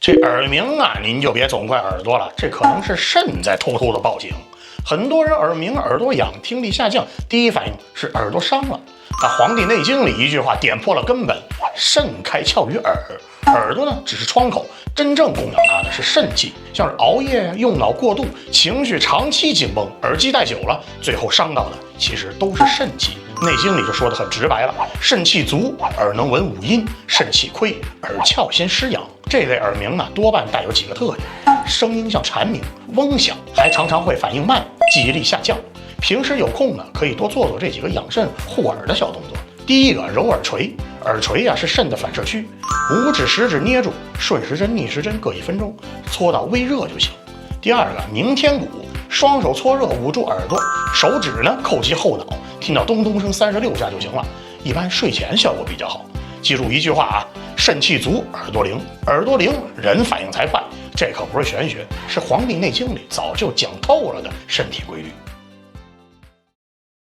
这耳鸣啊，您就别总怪耳朵了，这可能是肾在偷偷的报警。很多人耳鸣、耳朵痒、听力下降，第一反应是耳朵伤了。那《黄帝内经》里一句话点破了根本：肾开窍于耳，耳朵呢只是窗口，真正供养它的是肾气。像是熬夜、用脑过度、情绪长期紧绷、耳机戴久了，最后伤到的其实都是肾气。内经里就说得很直白了：肾气足，耳能闻五音；肾气亏，耳窍先失养。这类耳鸣呢，多半带有几个特点：声音像蝉鸣、嗡响，还常常会反应慢，记忆力下降。平时有空呢，可以多做做这几个养肾护耳的小动作。第一个，揉耳垂。耳垂呀是肾的反射区，拇指、食指捏住，顺时针、逆时针各1分钟，搓到微热就行。第二个，鸣天鼓。双手搓热，捂住耳朵，手指呢扣击后脑，听到咚咚声36下就行了。一般睡前效果比较好。记住一句话啊：肾气足，耳朵灵，耳朵灵，人反应才快。这可不是玄学，是《黄帝内经》里早就讲透了的身体规律。